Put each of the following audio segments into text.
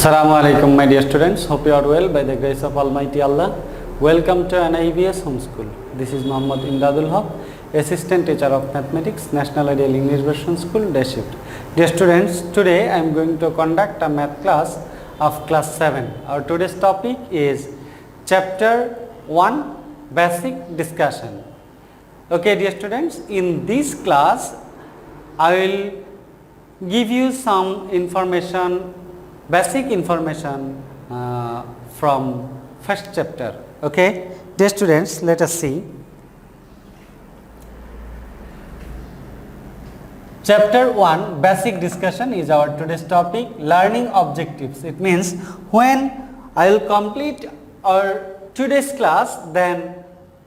Assalamu alaikum my dear students, hope you are well by the grace of Almighty Allah. Welcome to NIVS Homeschool. This is Muhammad Imdadul Haq, Assistant Teacher of Mathematics, National Ideal English Version School, Day Shift. Dear students, today I am going to conduct a math class of class 7. Our today's topic is chapter 1 basic discussion. Okay dear students, in this class I will give you some information, basic information from first chapter. Okay dear students, let us see. Chapter 1 basic discussion is our today's topic, learning objectives. It means when I will complete our today's class, then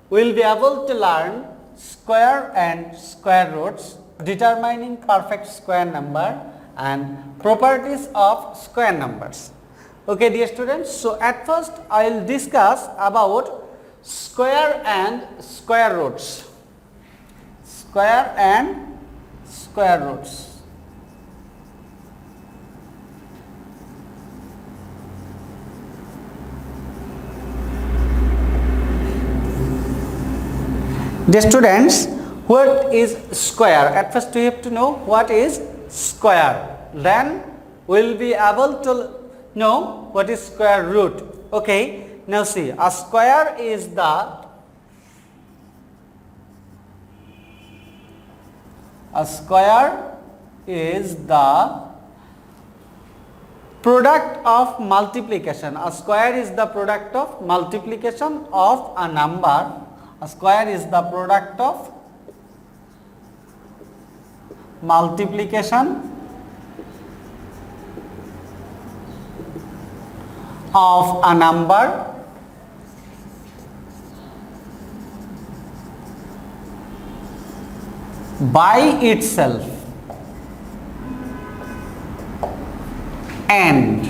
we will be able to learn square and square roots, determining perfect square number and properties of square numbers. Okay dear students, so at first I will discuss about square and square roots. Square and square roots. Dear students, what is square? At first we have to know what is square. Then we will be able to know what is square root. Okay, now see, a square is the product of multiplication. A square is the product of multiplication of a number. A square is the product of multiplication of a number by itself, and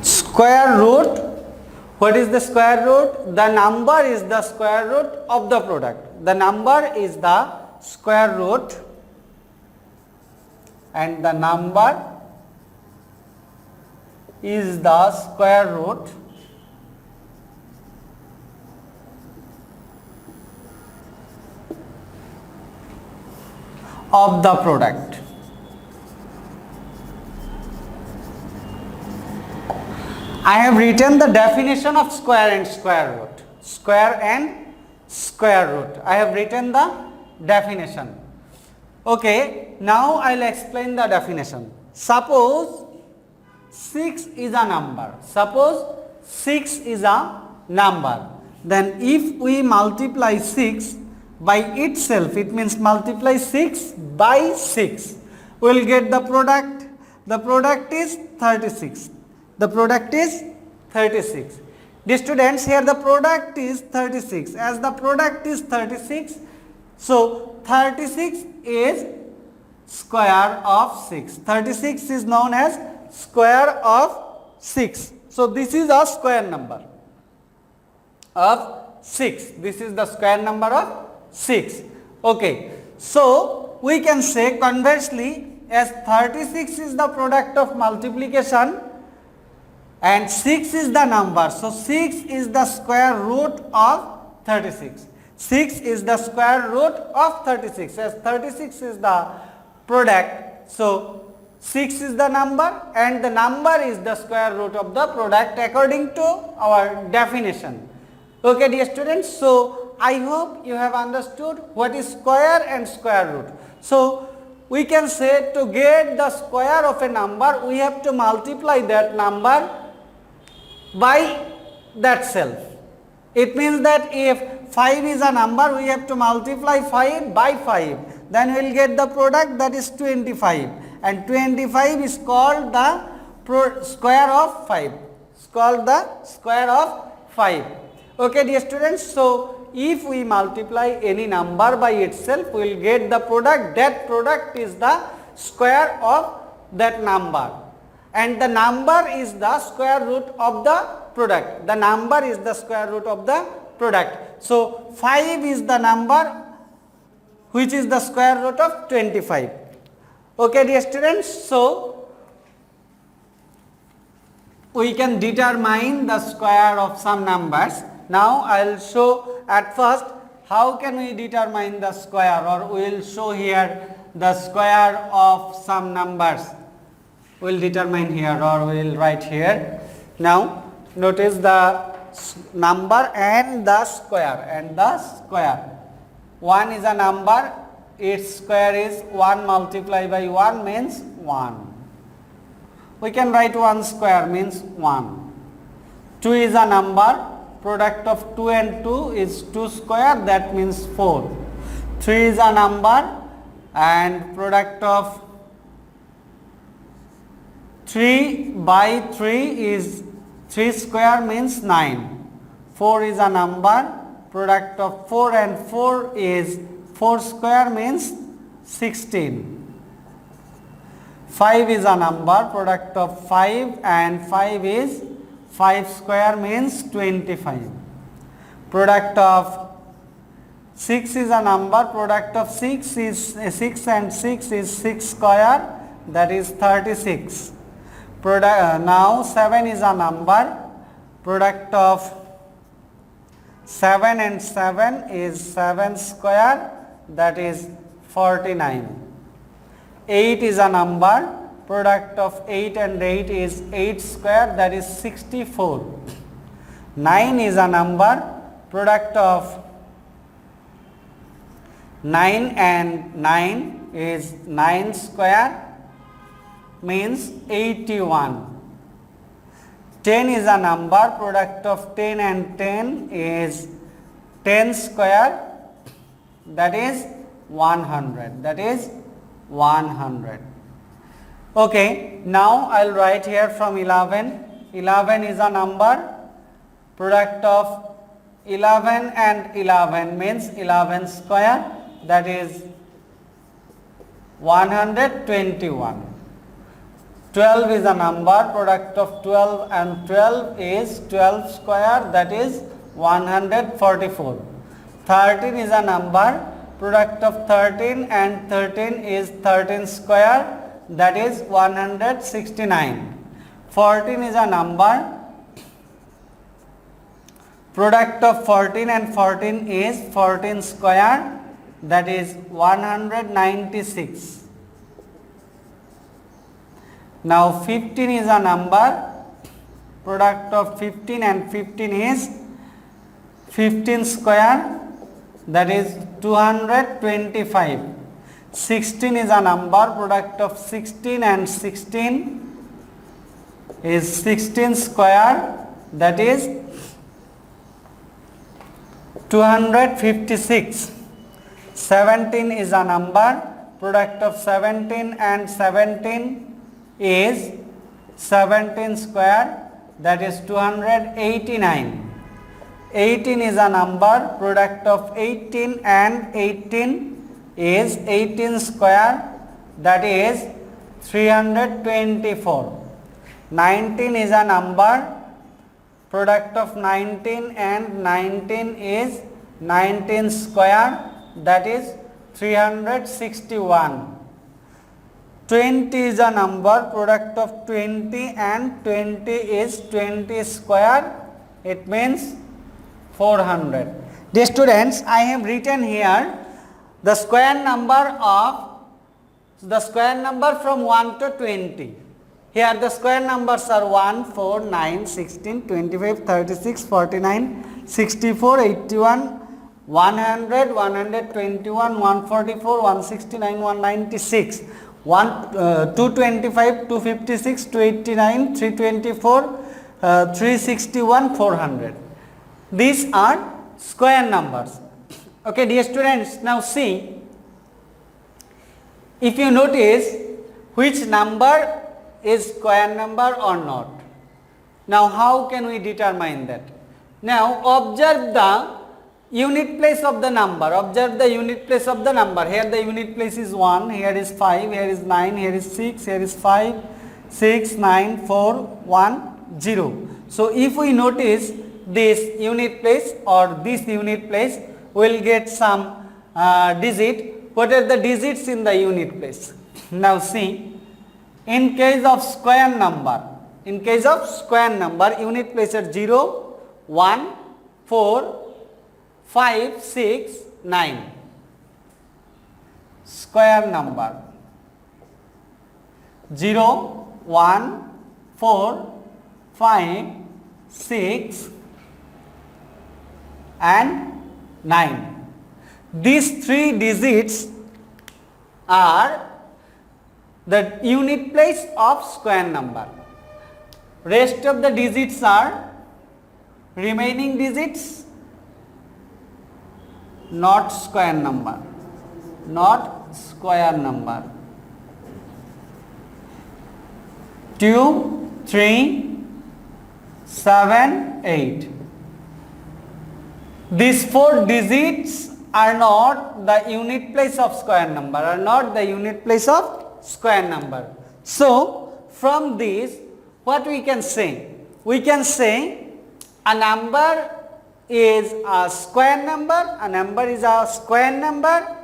square root. What is the square root? The number is the square root of the product. The number is the square root, and the number is the square root of the product. I have written the definition of square and square root. Square and square root. I have written the definition. Okay, now I will explain the definition. Suppose 6 is a number. Suppose 6 is a number. Then if we multiply 6 by itself, it means multiply 6 by 6, we will get the product. The product is 36. The product is 36. Dear students, here the product is 36. As the product is 36, so 36 is square of 6. 36 is known as square of 6. So this is a square number of 6. This is the square number of 6. Okay. So we can say conversely, as 36 is the product of multiplication and 6 is the number, so 6 is the square root of 36. 6 is the square root of 36. As 36 is the product, so 6 is the number and the number is the square root of the product according to our definition. Okay dear students, so I hope you have understood what is square and square root. So we can say to get the square of a number, we have to multiply that number by that self. It means that if 5 is a number, we have to multiply 5 by 5. Then we will get the product, that is 25. And 25 is called the square of 5. It's called the square of 5. Okay dear students, so if we multiply any number by itself, we will get the product. That product is the square of that number. And the number is the square root of the product. The number is the square root of the product. So 5 is the number which is the square root of 25. Okay dear students, so we can determine the square of some numbers. Now I will show at first how can we determine the square, or we will show here the square of some numbers. We will determine here, or we will write here. Now notice the number and the square. 1 is a number, its square is 1 multiplied by 1 means 1. We can write 1 square means 1. 2 is a number, product of 2 and 2 is 2 square, that means 4. 3 is a number and product of 3 by 3 is 3 square means 9. 4 is a number, product of 4 and 4 is 4 square means 16. 5 is a number, product of 5 and 5 is 5 square means 25. Product of 6 is a number, product of 6 is 6 and 6 is 6 square, that is 36. Now 7 is a number, product of 7 and 7 is 7 square, that is 49. 8 is a number, product of 8 and 8 is 8 square, that is 64. 9 is a number, product of 9 and 9 is 9 square means 81. 10 is a number, product of 10 and 10 is 10 square, that is 100, that is 100. Okay, now I will write here from 11. 11 is a number, product of 11 and 11 means 11 square, that is 121. 12 is a number, product of 12 and 12 is 12 square, that is 144. 13 is a number, product of 13 and 13 is 13 square, that is 169. 14 is a number, product of 14 and 14 is 14 square, that is 196. Now 15 is a number, product of 15 and 15 is 15 square, that is 225. 16 is a number, product of 16 and 16 is 16 square, that is 256. 17 is a number, product of 17 and 17 is 17 square, that is 289. 18 is a number, product of 18 and 18 is 18 square, that is 324. 19 is a number, product of 19 and 19 is 19 square, that is 361. 20 is a number, product of 20 and 20 is 20 square, it means 400. Dear students, I have written here the square number from 1 to 20. Here the square numbers are 1, 4, 9, 16, 25, 36, 49, 64, 81, 100, 121, 144, 169, 196. 225, 256, 289, 324, 361, 400. These are square numbers. Okay, dear students, now see, if you notice which number is square number or not. Now how can we determine that? Now observe the unit place of the number. Observe the unit place of the number. Here the unit place is 1, here is 5, here is 9, here is 6, here is 5, 6, 9, 4, 1, 0. So if we notice this unit place or this unit place, we will get some digit. What are the digits in the unit place? Now see, in case of square number, In case of square number, unit place are 0, 1, 4, 5, 6, 9. Square number 0, 1, 4, 5, 6 and 9. These 3 digits are the unit place of square number. Rest of the digits are remaining digits, not square number. Not square number. 2, 3, 7, 8. These 4 digits are not the unit place of square number, are not the unit place of square number. So, from this, what we can say? We can say a number is a square number, a number is a square number,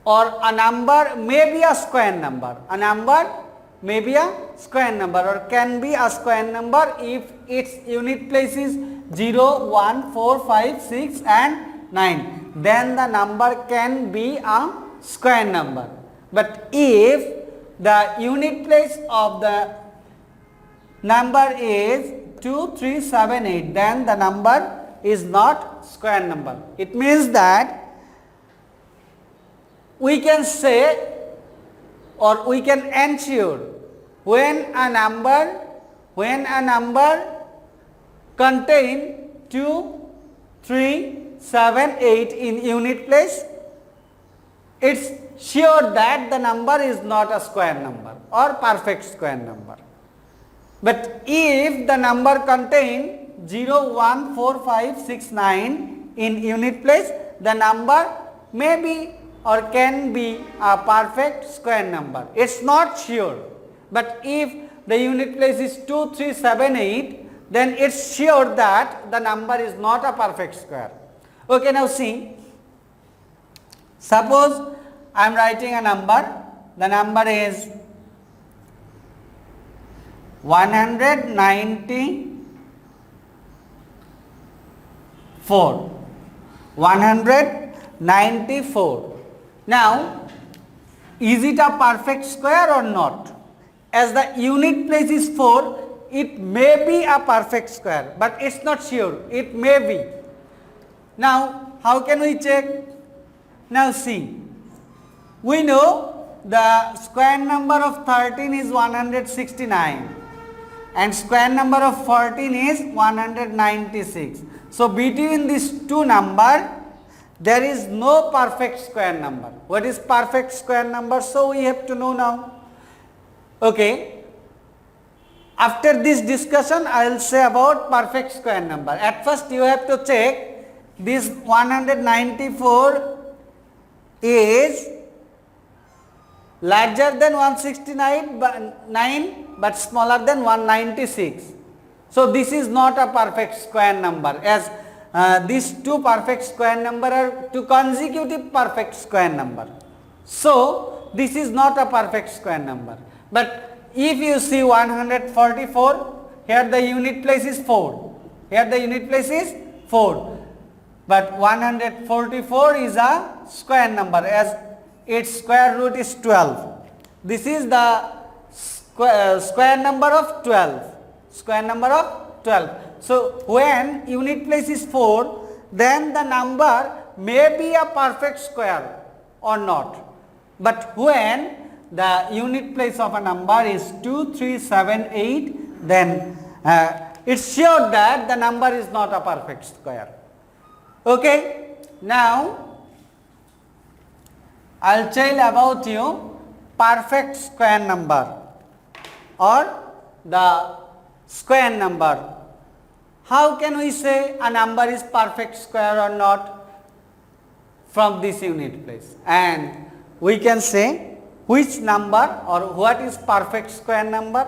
or a number may be a square number. A number may be a square number or can be a square number if its unit place is 0, 1, 4, 5, 6 and 9. Then the number can be a square number. But if the unit place of the number is 2, 3, 7, 8, then the number is not square number. It means that we can say or we can ensure when a number contain 2, 3, 7, 8 in unit place, it's sure that the number is not a square number or perfect square number. But if the number contain 0, 1, 4, 5, 6, 9 in unit place, the number may be or can be a perfect square number. It's not sure. But if the unit place is 2, 3, 7, 8, then it's sure that the number is not a perfect square. Okay, now see. Suppose I am writing a number. The number is 194. 194. Now, is it a perfect square or not? As the unit place is 4, it may be a perfect square, but it's not sure. It may be. Now, how can we check? Now see, we know the square number of 13 is 169 and square number of 14 is 196. So, between these two numbers, there is no perfect square number. What is perfect square number? So, we have to know now. Okay. After this discussion, I will say about perfect square number. At first, you have to check this 194 is larger than 169 but smaller than 196. So, this is not a perfect square number, as these two perfect square number are two consecutive perfect square number. So, this is not a perfect square number. But if you see 144, here the unit place is 4. Here the unit place is 4. But 144 is a square number, as its square root is 12. This is the square number of 12. Square number of 12. So, when unit place is 4, then the number may be a perfect square or not. But when the unit place of a number is 2, 3, 7, 8, then it's sure that the number is not a perfect square. Okay. Now, I'll tell about you perfect square number or the square number. How can we say a number is perfect square or not from this unit place? And we can say which number or what is perfect square number?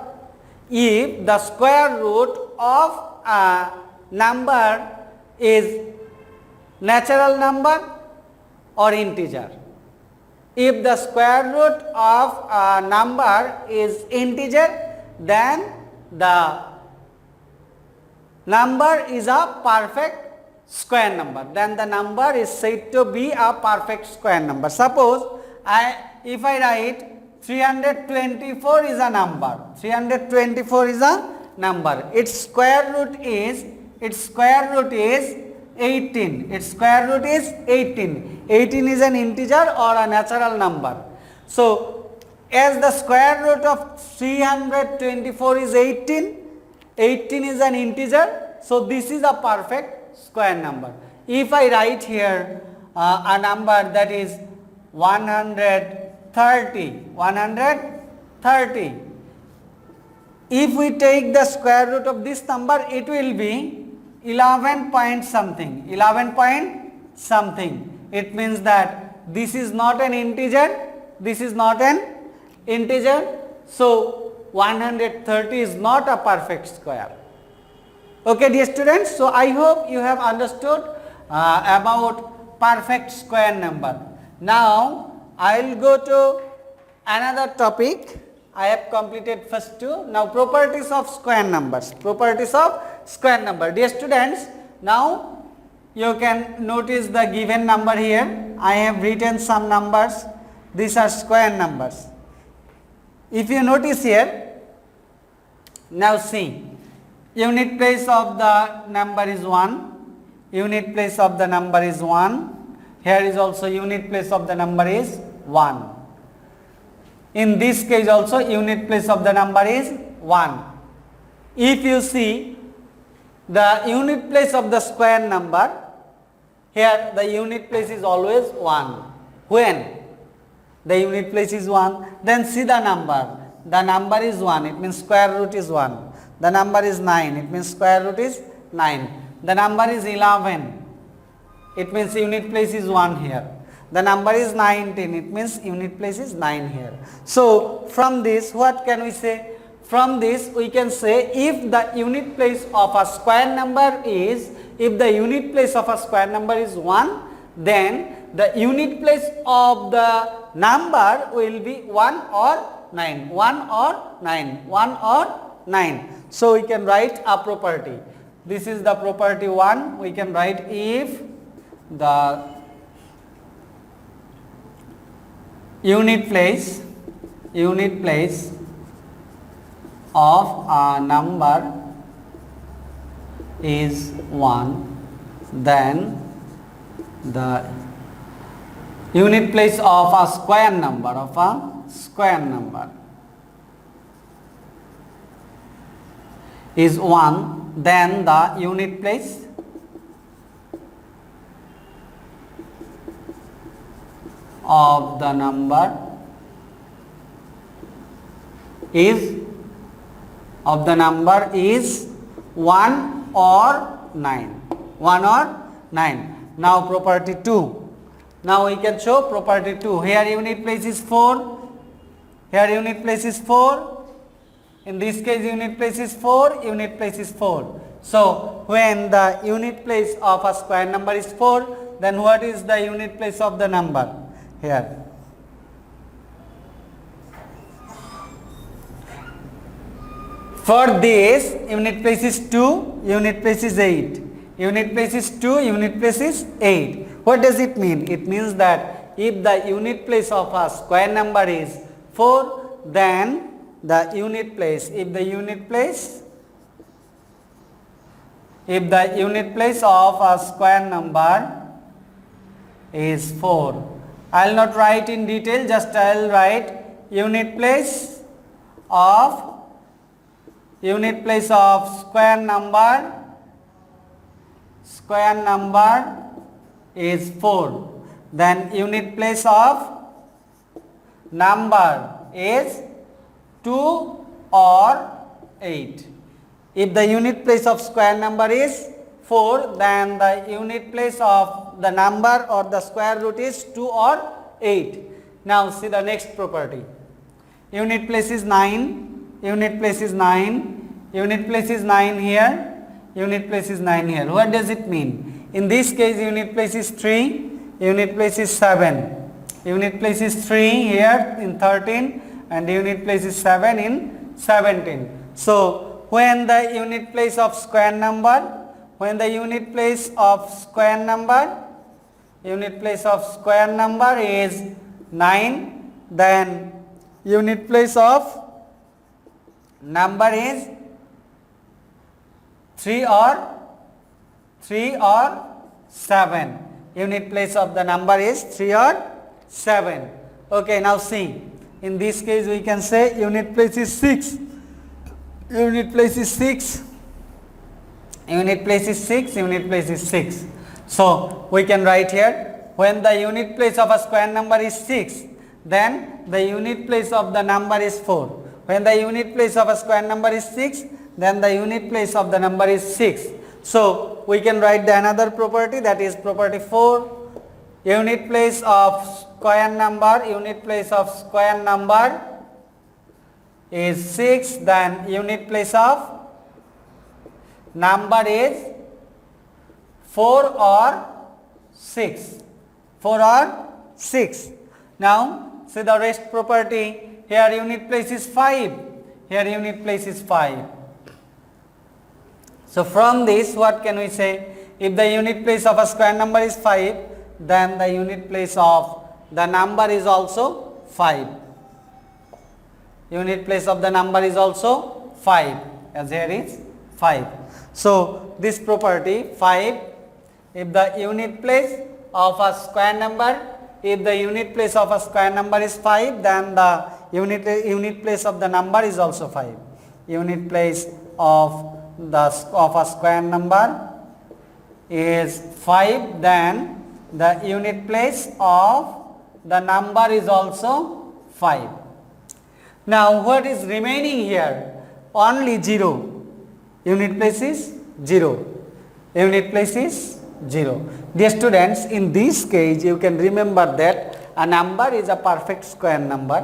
If the square root of a number is natural number or integer. If the square root of a number is integer, then the number is a perfect square number. Then the number is said to be a perfect square number. Suppose if I write 324 is a number. 324 is a number. Its square root is 18. Its square root is 18. 18 is an integer or a natural number. So as the square root of 324 is 18, 18 is an integer. So this is a perfect square number. If I write here a number that is 130, if we take the square root of this number, it will be 11 point something. It means that this is not an integer. So 130 is not a perfect square. Okay, dear students, so I hope you have understood about perfect square number. Now I will go to another topic. I have completed first two. Now properties of square numbers. Dear students, now you can notice the given number here. I have written some numbers. These are square numbers. If you notice here, now see, unit place of the number is 1. Unit place of the number is 1. Here is also unit place of the number is 1. In this case also unit place of the number is 1. If you see the unit place of the square number, here the unit place is always 1. When the unit place is 1, then see the number. The number is 1, it means square root is 1. The number is 9, it means square root is 9. The number is 11, it means unit place is 1 here. The number is 19, it means unit place is 9 here. So from this, what can we say? From this we can say, if the unit place of a square number is 1, then the unit place of the number will be 1 or 9. So we can write a property. This is the property 1. We can write, if the unit place of a number is 1, then the unit place of a square number is 1, then the unit place of the number is 1 or 9. Now property 2. Now we can show property 2. Here unit place is 4. In this case unit place is 4. So when the unit place of a square number is 4, then what is the unit place of the number? Here. For this, unit place is 2, unit place is 8. Unit place is 2, unit place is 8. What does it mean? It means that if the unit place of a square number is 4, then the unit place, if the unit place of a square number is 4. I will not write in detail, just I will write unit place of square number is 4. Then unit place of number is 2 or 8. If the unit place of square number is 4, then the unit place of the number or the square root is 2 or 8. Now see the next property. Unit place is 9. Unit place is 9 here. What does it mean? In this case unit place is 3, unit place is 7. Unit place is 3 here in 13 and unit place is 7 in 17. So when the unit place of square number, is 9, then unit place of number is 3 or 7. Unit place of the number is 3 or 7. Okay, now see, in this case we can say unit place is 6. Unit place is 6. So we can write here, when the unit place of a square number is 6, then the unit place of the number is 4. When the unit place of a square number is 6, then the unit place of the number is 6. So we can write the another property, that is property 4. Unit place of square number is 6, then unit place of number is 4 or 6. Now see the rest property. Here unit place is 5. So from this, what can we say? If the unit place of a square number is 5, then the unit place of the number is also 5. Unit place of the number is also 5, as here is 5. So this property 5, if the unit place of a square number is 5, then the unit place of the number is also 5. Unit place of a square number is 5, then the unit place of the number is also 5. Now what is remaining here? Only 0. Unit place is 0. Dear students, in this case you can remember that a number is a perfect square number.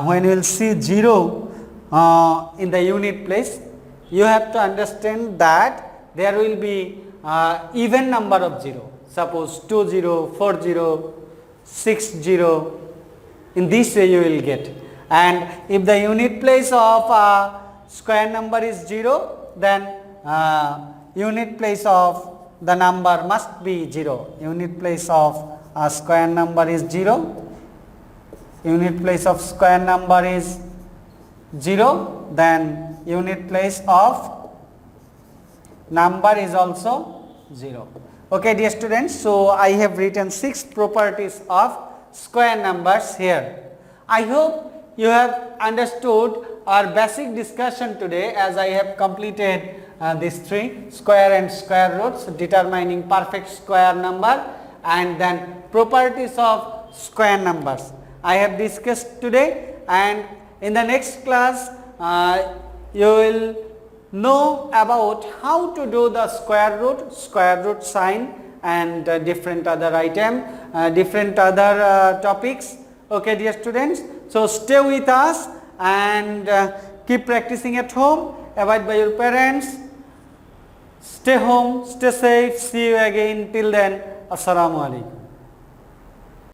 When you will see 0 in the unit place, you have to understand that there will be even number of 0. Suppose 20, 40, 60. In this way you will get. And if the unit place of a square number is 0, then unit place of the number must be 0. Unit place of a square number is 0. Unit place of square number is 0, then unit place of number is also 0. Okay, dear students, so I have written 6 properties of square numbers here. I hope you have understood our basic discussion today, as I have completed these 3, square and square roots, determining perfect square number, and then properties of square numbers. I have discussed today, and in the next class you will know about how to do the square root sign, and different other topics. Okay, dear students, so stay with us and keep practicing at home, abide by your parents, stay home, stay safe, see you again. Till then, Assalamu alaikum.